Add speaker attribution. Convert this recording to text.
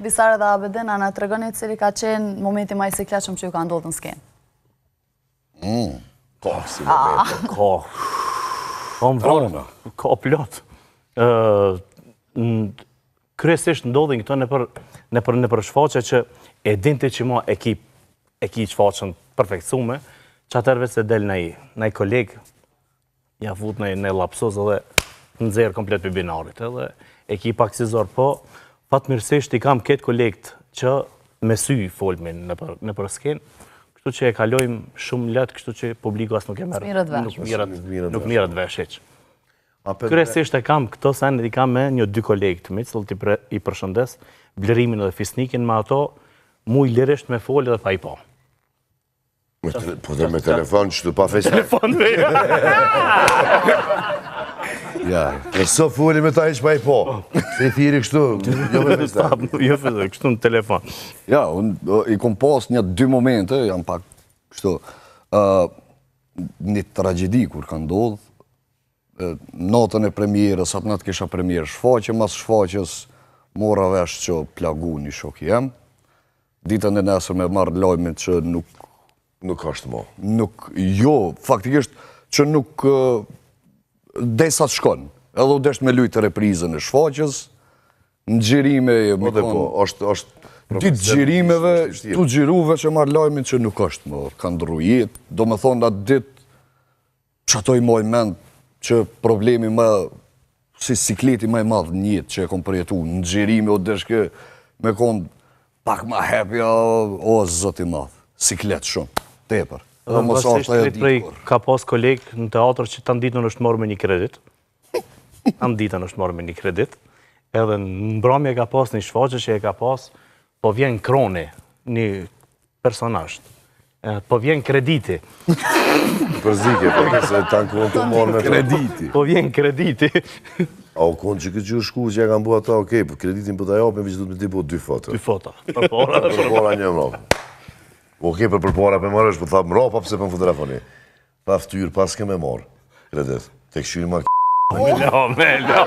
Speaker 1: Visare dhe Abedin, a na të regoni cili ka qenë momenti ma i sikletshëm që ju ka ndodhë në skenë?
Speaker 2: Ka si momenti.
Speaker 3: Ka plot. Kryesisht ndodhin këto në për shfaqe që e dinte që ma e ki shfaqen perfektsume, që atërve se del në i kolegë, ja fut në lapsos edhe nëzirë komplet për binarit, edhe e ki paksizor, po fatmirësisht i kam këtë kolegët që me sy folmin në për skenë, kështu që e kalojmë shumë letë, kështu që publiku asë nuk e merë, nuk mirët vesh. Kryesisht e kam këto sen, i kam me një 2 kolegë të mi, cilët i përshëndes, blerimin edhe fisnikin, me ato mu i lirisht me folë edhe pa i po.
Speaker 2: Po dhe me telefon që të pa fejtë.
Speaker 3: Telefon me
Speaker 2: Ja, nëso foli me ta ish pa i po. Se i thiri kështu, jo me fejtë.
Speaker 3: Jo fejtë, kështu në telefon.
Speaker 4: Ja, i kom pas një 2 momente, jam pak kështu, një tragedi kur ka ndodhë, natën e premierës, atë natë kisha premierë shfaqe, mas shfaqes mora vesh që plagu një shok jem. Ditën e nesër me marrë lajmin që
Speaker 2: Nuk është mo.
Speaker 4: Jo, faktikisht që nuk desa të shkon. Edhe u desht me lujtë reprizën e shfaqës, në gjirime...
Speaker 2: Po dhe po, është...
Speaker 4: Ditë gjirimeve, tu gjiruve që marrë lajmin që nuk është më, ka ndru jetë. Do me thonë atë ditë, që ato i moj mend që problemi më, si sikleti më i madhë njëtë që e kom përjetu, në gjirime o deshke me konë pak ma hepja, o zëti madhë, siklet shumë. Tepër.
Speaker 3: Dhe vazhësht rritë prej ka pas kolegë në teatr që tanë ditën është morë me një kredit. Tanë ditën është morë me një kredit. Edhe në mbrëmje ka pas një shfaqe që e ka pas, po vjen kroni, një personasht. Po vjen krediti.
Speaker 2: Përzike, përke se tanë këmë të morë me
Speaker 4: krediti.
Speaker 3: Po vjen krediti.
Speaker 2: A u konë që këtë që shku që e kam bua ta, okej, për kreditin për ta japën, vë që du të me ti po 2 foto.
Speaker 3: 2 foto.
Speaker 2: Përpora një mrapë. Okej, për përpora për marrë është, për tha mrapa pëse për më telefoni. Pa ftyrë, pas ke me marë. Kredit, te këshyri ma
Speaker 3: Me lo.